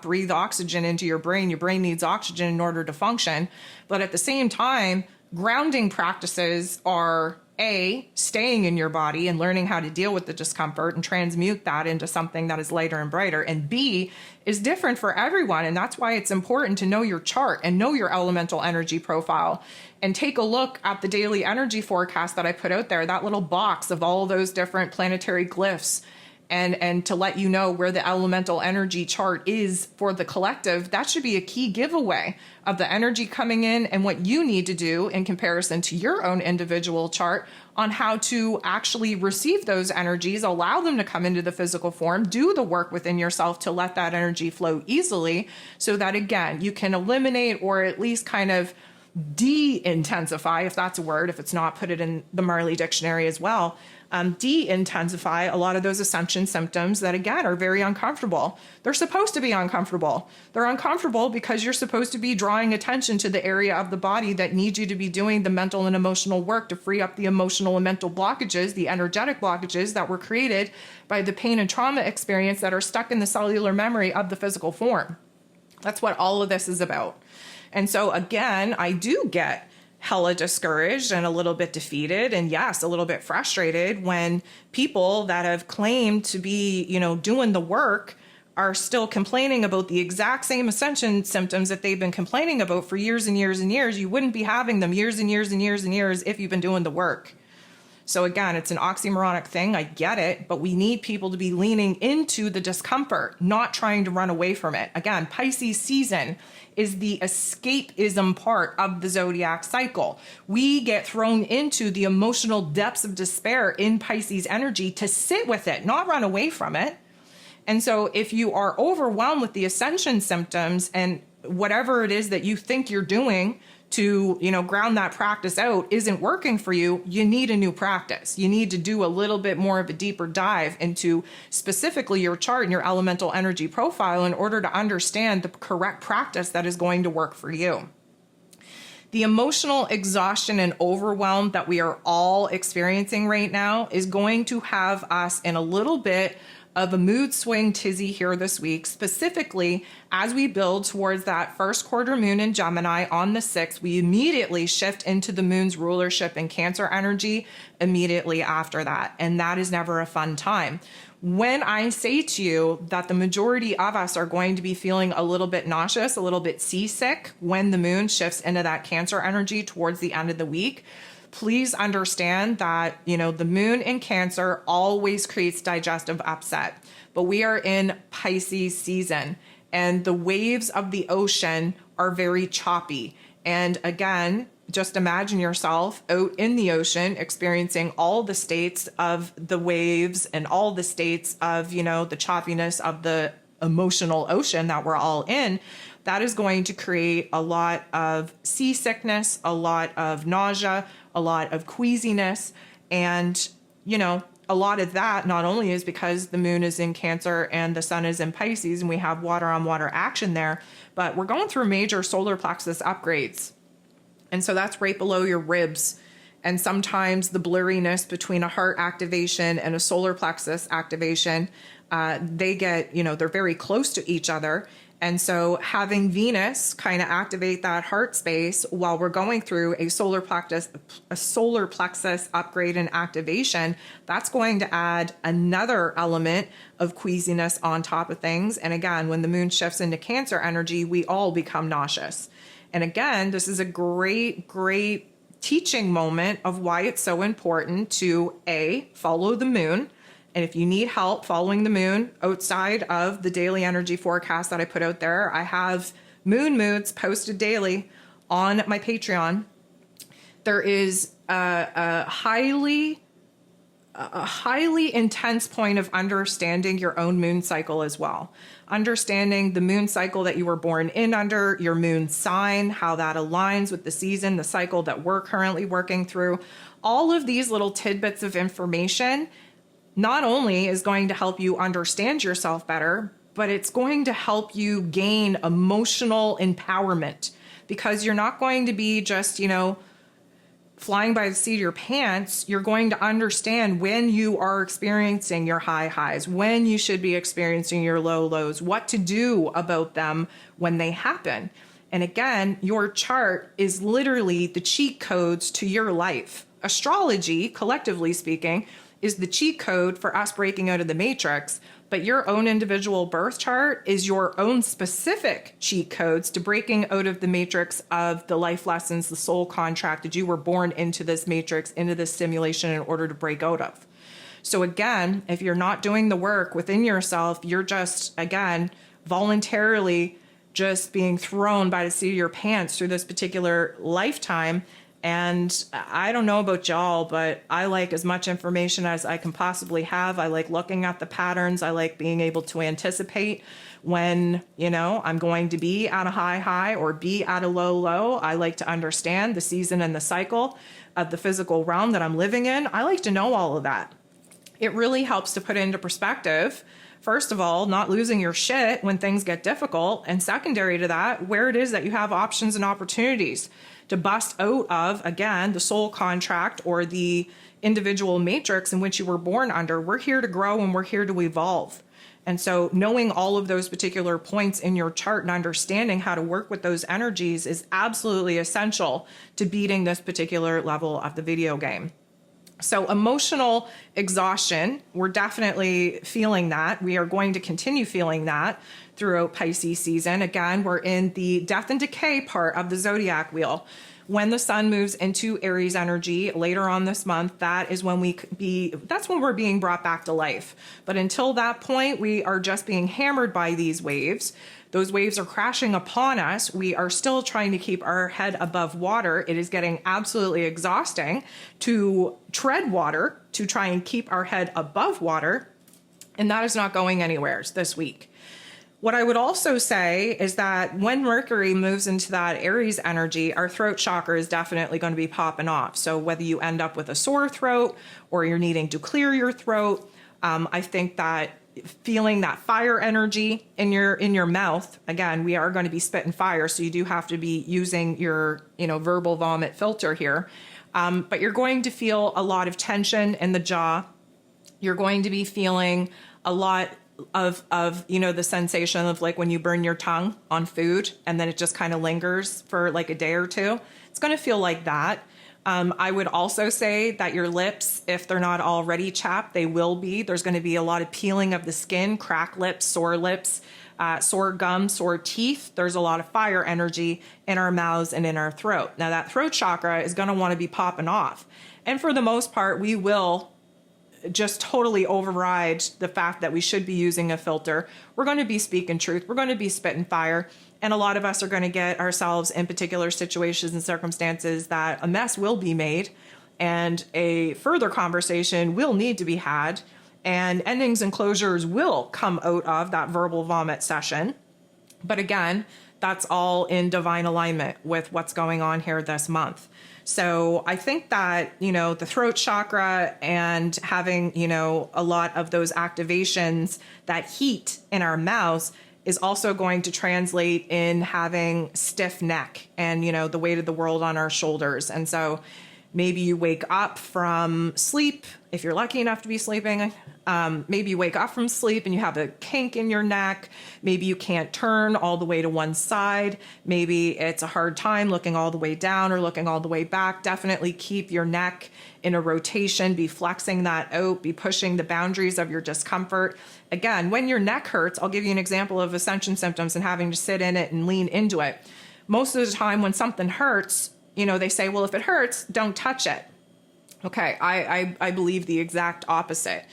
A: breathe oxygen into your brain. Your brain needs oxygen in order to function. But at the same time, grounding practices are A, staying in your body and learning how to deal with the discomfort and transmute that into something that is lighter and brighter. And B is different for everyone. And that's why it's important to know your chart and know your elemental energy profile and take a look at the daily energy forecast that I put out there, that little box of all those different planetary glyphs. And to let you know where the elemental energy chart is for the collective. That should be a key giveaway of the energy coming in and what you need to do in comparison to your own individual chart on how to actually receive those energies, allow them to come into the physical form, do the work within yourself to let that energy flow easily so that, again, you can eliminate or at least kind of de-intensify, if that's a word, if it's not, put it in the Marley dictionary as well, de-intensify a lot of those ascension symptoms that, again, are very uncomfortable. They're supposed to be uncomfortable. They're uncomfortable because you're supposed to be drawing attention to the area of the body that needs you to be doing the mental and emotional work to free up the emotional and mental blockages, the energetic blockages that were created by the pain and trauma experience that are stuck in the cellular memory of the physical form. That's what all of this is about. And so, again, I do get hella discouraged and a little bit defeated and, yes, a little bit frustrated when people that have claimed to be, doing the work are still complaining about the exact same ascension symptoms that they've been complaining about for years and years and years. You wouldn't be having them years and years and years and years if you've been doing the work. So again, it's an oxymoronic thing. I get it, but we need people to be leaning into the discomfort, not trying to run away from it. Again, Pisces season is the escapism part of the zodiac cycle. We get thrown into the emotional depths of despair in Pisces energy to sit with it, not run away from it. And so if you are overwhelmed with the ascension symptoms and whatever it is that you think you're doing to, ground that practice out isn't working for you, you need a new practice. You need to do a little bit more of a deeper dive into specifically your chart and your elemental energy profile in order to understand the correct practice that is going to work for you. The emotional exhaustion and overwhelm that we are all experiencing right now is going to have us in a little bit of a mood swing tizzy here this week, specifically as we build towards that first quarter moon in Gemini on the 6th. We immediately shift into the moon's rulership in Cancer energy immediately after that. And that is never a fun time. When I say to you that the majority of us are going to be feeling a little bit nauseous, a little bit seasick when the moon shifts into that Cancer energy towards the end of the week, please understand that, the moon in Cancer always creates digestive upset, but we are in Pisces season and the waves of the ocean are very choppy. And again, just imagine yourself out in the ocean experiencing all the states of the waves and all the states of, the choppiness of the emotional ocean that we're all in. That is going to create a lot of seasickness, a lot of nausea, a lot of queasiness. And, a lot of that not only is because the moon is in Cancer and the sun is in Pisces and we have water on water action there, but we're going through major solar plexus upgrades. And so that's right below your ribs. And sometimes the blurriness between a heart activation and a solar plexus activation, they get, they're very close to each other. And so having Venus kind of activate that heart space while we're going through a solar plexus upgrade and activation, that's going to add another element of queasiness on top of things. And again, when the moon shifts into Cancer energy, we all become nauseous. And again, this is a great teaching moment of why it's so important to follow the moon. And if you need help following the moon outside of the daily energy forecast that I put out there, I have moon moods posted daily on my Patreon. There is a highly intense point of understanding your own moon cycle as well. Understanding the moon cycle that you were born in under, your moon sign, how that aligns with the season, the cycle that we're currently working through. All of these little tidbits of information not only is going to help you understand yourself better, but it's going to help you gain emotional empowerment, because you're not going to be just, flying by the seat of your pants. You're going to understand when you are experiencing your high highs, when you should be experiencing your low lows, what to do about them when they happen. And again, your chart is literally the cheat codes to your life. astrology, collectively speaking, is the cheat code for us breaking out of the matrix, but your own individual birth chart is your own specific cheat codes to breaking out of the matrix of the life lessons, the soul contract that you were born into this matrix, into this simulation in order to break out of. So again, if you're not doing the work within yourself, you're just, again, voluntarily just being thrown by the seat of your pants through this particular lifetime. And I don't know about y'all, but I like as much information as I can possibly have. I like looking at the patterns. I like being able to anticipate when, I'm going to be at a high or be at a low. I like to understand the season and the cycle of the physical realm that I'm living in. I like to know all of that. It really helps to put it into perspective. First of all, not losing your shit when things get difficult. And secondary to that, where it is that you have options and opportunities to bust out of, again, the soul contract or the individual matrix in which you were born under. We're here to grow and we're here to evolve. And so knowing all of those particular points in your chart and understanding how to work with those energies is absolutely essential to beating this particular level of the video game. So emotional exhaustion, we're definitely feeling that. We are going to continue feeling that throughout Pisces season. Again, we're in the death and decay part of the zodiac wheel. When the sun moves into Aries energy later on this month, that's when we're being brought back to life. But until that point, we are just being hammered by these waves. Those waves are crashing upon us. We are still trying to keep our head above water. It is getting absolutely exhausting to tread water, to try and keep our head above water. And that is not going anywhere this week. What I would also say is that when Mercury moves into that Aries energy, our throat chakra is definitely going to be popping off. So whether you end up with a sore throat or you're needing to clear your throat, I think that feeling that fire energy in your mouth, again, we are going to be spitting fire, so you do have to be using your verbal vomit filter here. But you're going to feel a lot of tension in the jaw. You're going to be feeling a lot of the sensation of like when you burn your tongue on food and then it just kind of lingers for like a day or two. It's going to feel like that. I would also say that your lips, if they're not already chapped, they will be. There's going to be a lot of peeling of the skin, cracked lips, sore gums, sore teeth. There's a lot of fire energy in our mouths and in our throat. Now that throat chakra is going to want to be popping off. And for the most part, we will just totally override the fact that we should be using a filter. We're going to be speaking truth. We're going to be spitting fire. And a lot of us are going to get ourselves in particular situations and circumstances that a mess will be made and a further conversation will need to be had and endings and closures will come out of that verbal vomit session. But again, that's all in divine alignment with what's going on here this month. So I think that, the throat chakra and having, a lot of those activations, that heat in our mouths is also going to translate in having stiff neck and, the weight of the world on our shoulders. And so maybe you wake up from sleep, if you're lucky enough to be sleeping. Maybe you wake up from sleep and you have a kink in your neck. Maybe you can't turn all the way to one side. Maybe it's a hard time looking all the way down or looking all the way back. Definitely keep your neck in a rotation. Be flexing that out. Be pushing the boundaries of your discomfort. Again, when your neck hurts, I'll give you an example of Ascension symptoms and having to sit in it and lean into it. Most of the time when something hurts, they say, well, if it hurts, don't touch it. Okay, I believe the exact opposite.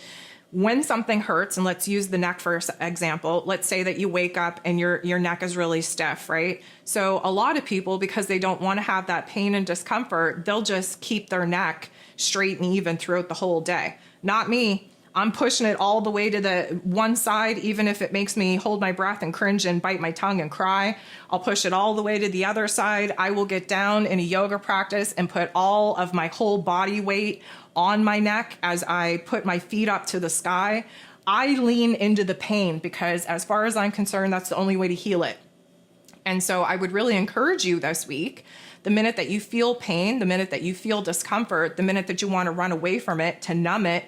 A: When something hurts, and let's use the neck for example, let's say that you wake up and your neck is really stiff, right? So a lot of people, because they don't want to have that pain and discomfort, they'll just keep their neck straight and even throughout the whole day. Not me. I'm pushing it all the way to the one side, even if it makes me hold my breath and cringe and bite my tongue and cry. I'll push it all the way to the other side. I will get down in a yoga practice and put all of my whole body weight on my neck as I put my feet up to the sky. I lean into the pain because as far as I'm concerned, that's the only way to heal it. And so I would really encourage you this week, the minute that you feel pain, the minute that you feel discomfort, the minute that you want to run away from it, to numb it,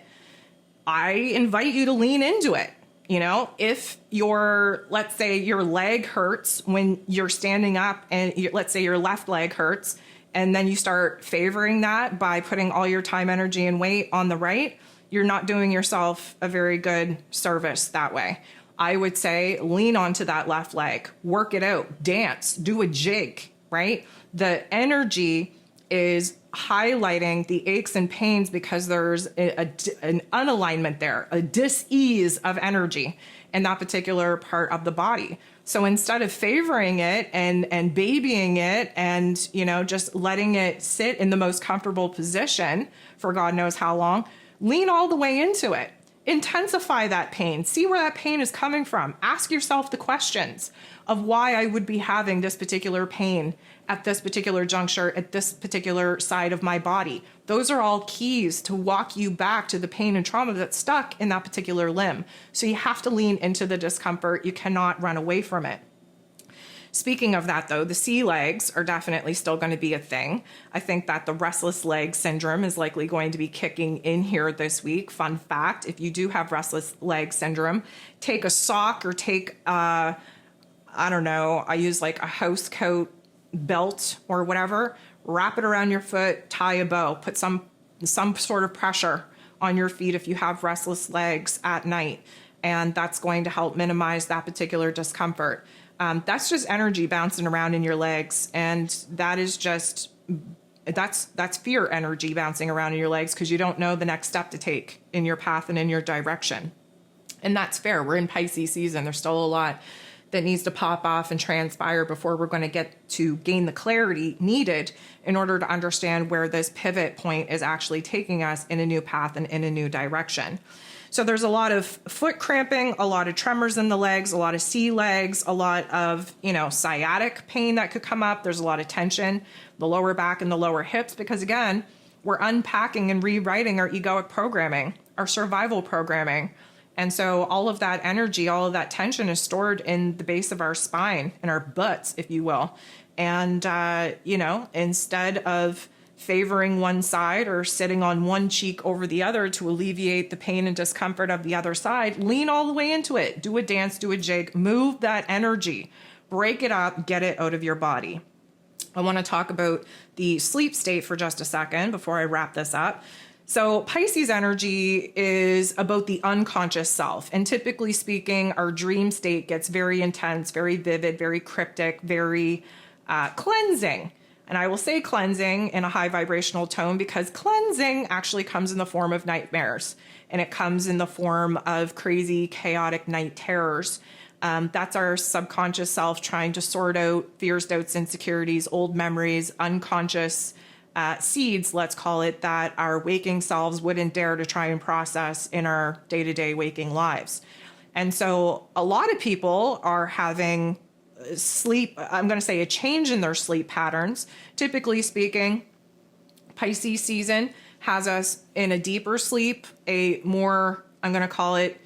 A: I invite you to lean into it. If let's say your leg hurts when you're standing up and let's say your left leg hurts and then you start favoring that by putting all your time, energy, and weight on the right, you're not doing yourself a very good service that way. I would say lean onto that left leg, work it out, dance, do a jig, right? The energy is highlighting the aches and pains because there's an unalignment there, a dis-ease of energy in that particular part of the body. So instead of favoring it and babying it and, you know, just letting it sit in the most comfortable position for God knows how long, lean all the way into it. Intensify that pain. See where that pain is coming from. Ask yourself the questions of why I would be having this particular pain at this particular juncture, at this particular side of my body. Those are all keys to walk you back to the pain and trauma that's stuck in that particular limb. So you have to lean into the discomfort. You cannot run away from it. Speaking of that, though, the sea legs are definitely still going to be a thing. I think that the restless leg syndrome is likely going to be kicking in here this week. Fun fact, if you do have restless leg syndrome, take a sock or take, I don't know, I use like a house coat belt or whatever, wrap it around your foot, tie a bow, put some sort of pressure on your feet if you have restless legs at night. And that's going to help minimize that particular discomfort. That's just energy bouncing around in your legs. And that is just, that's fear energy bouncing around in your legs because you don't know the next step to take in your path and in your direction. And that's fair. We're in Pisces season. There's still a lot that needs to pop off and transpire before we're going to get to gain the clarity needed in order to understand where this pivot point is actually taking us in a new path and in a new direction. So there's a lot of foot cramping, a lot of tremors in the legs, a lot of sea legs, a lot of, sciatic pain that could come up. There's a lot of tension, the lower back and the lower hips, because again, we're unpacking and rewriting our egoic programming, our survival programming. And so all of that energy, all of that tension is stored in the base of our spine, in our butts, if you will. And, instead of favoring one side or sitting on one cheek over the other to alleviate the pain and discomfort of the other side, lean all the way into it. Do a dance, do a jig, move that energy, break it up, get it out of your body. I want to talk about the sleep state for just a second before I wrap this up. So Pisces energy is about the unconscious self. And typically speaking, our dream state gets very intense, very vivid, very cryptic, very cleansing. And I will say cleansing in a high vibrational tone because cleansing actually comes in the form of nightmares. And it comes in the form of crazy, chaotic night terrors. That's our subconscious self trying to sort out fears, doubts, insecurities, old memories, unconscious seeds, let's call it, that our waking selves wouldn't dare to try and process in our day-to-day waking lives. And so a lot of people are having sleep, I'm going to say a change in their sleep patterns. Typically speaking, Pisces season has us in a deeper sleep, a more, I'm going to call it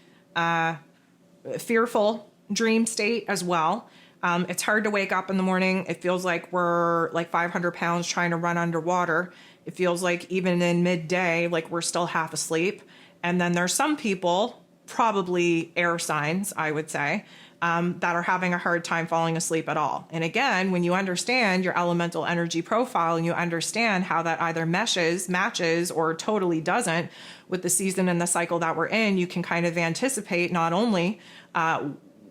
A: fearful dream state as well. It's hard to wake up in the morning. It feels like we're like 500 pounds trying to run underwater. It feels like even in midday, like we're still half asleep. And then there's some people, probably air signs, I would say, that are having a hard time falling asleep at all. And again, when you understand your elemental energy profile and you understand how that either matches, or totally doesn't with the season and the cycle that we're in, you can kind of anticipate not only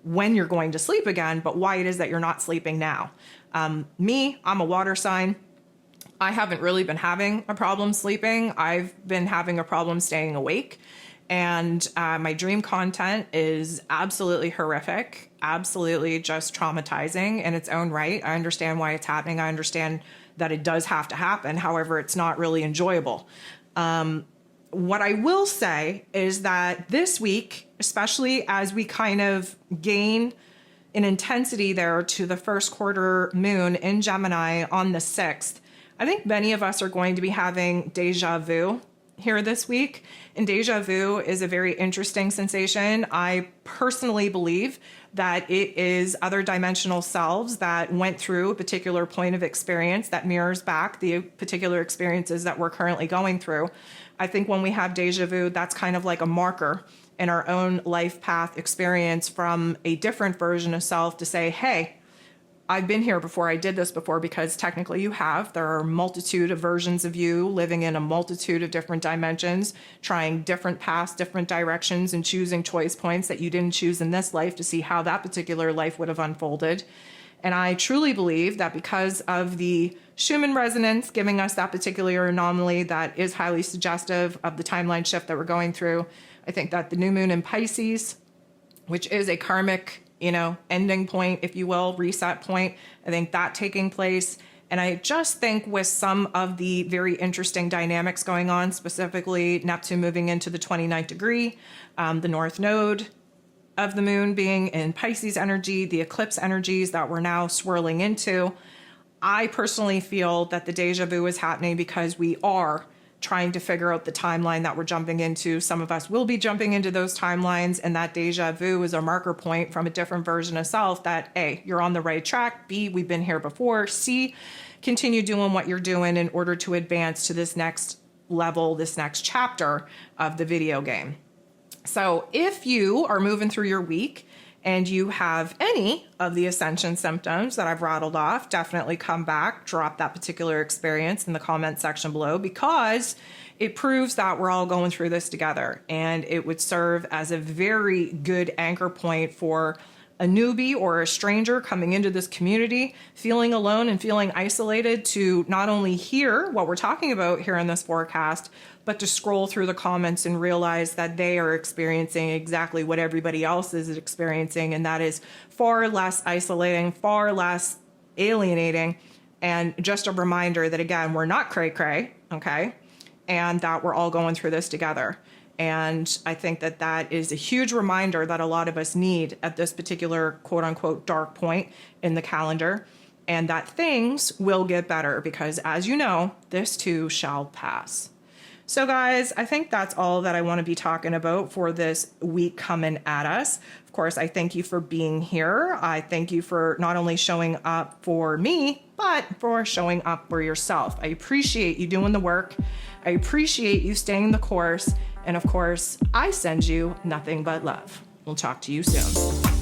A: when you're going to sleep again, but why it is that you're not sleeping now. I'm a water sign. I haven't really been having a problem sleeping. I've been having a problem staying awake. And my dream content is absolutely horrific, absolutely just traumatizing in its own right. I understand why it's happening. I understand that it does have to happen. However, it's not really enjoyable. What I will say is that this week, especially as we kind of gain an intensity there to the first quarter moon in Gemini on the 6th, I think many of us are going to be having deja vu here this week. And deja vu is a very interesting sensation. I personally believe that it is other dimensional selves that went through a particular point of experience that mirrors back the particular experiences that we're currently going through. I think when we have deja vu, that's kind of like a marker in our own life path experience from a different version of self to say, hey, I've been here before, I did this before, because technically you have. There are a multitude of versions of you living in a multitude of different dimensions, trying different paths, different directions, and choosing choice points that you didn't choose in this life to see how that particular life would have unfolded. And I truly believe that because of the Schumann resonance giving us that particular anomaly that is highly suggestive of the timeline shift that we're going through, I think that the new moon in Pisces, which is a karmic, ending point, if you will, reset point, I think that taking place. And I just think with some of the very interesting dynamics going on, specifically Neptune moving into the 29th degree, the North Node of the moon being in Pisces energy, the eclipse energies that we're now swirling into, I personally feel that the deja vu is happening because we are trying to figure out the timeline that we're jumping into. Some of us will be jumping into those timelines, and that deja vu is a marker point from a different version of self that A, you're on the right track, B, we've been here before, C, continue doing what you're doing in order to advance to this next level, this next chapter of the video game. So if you are moving through your week and you have any of the Ascension symptoms that I've rattled off, definitely come back, drop that particular experience in the comment section below, because it proves that we're all going through this together, and it would serve as a very good anchor point for a newbie or a stranger coming into this community, feeling alone and feeling isolated, to not only hear what we're talking about here in this forecast, but to scroll through the comments and realize that they are experiencing exactly what everybody else is experiencing, and that is far less isolating, far less alienating, and just a reminder that, again, we're not cray-cray, okay, and that we're all going through this together. And I think that that is a huge reminder that a lot of us need at this particular quote-unquote dark point in the calendar, and that things will get better because, as you know, this too shall pass. So guys, I think that's all that I want to be talking about for this week coming at us. Of course, I thank you for being here. I thank you for not only showing up for me, but for showing up for yourself. I appreciate you doing the work. I appreciate you staying the course. And of course, I send you nothing but love. We'll talk to you soon.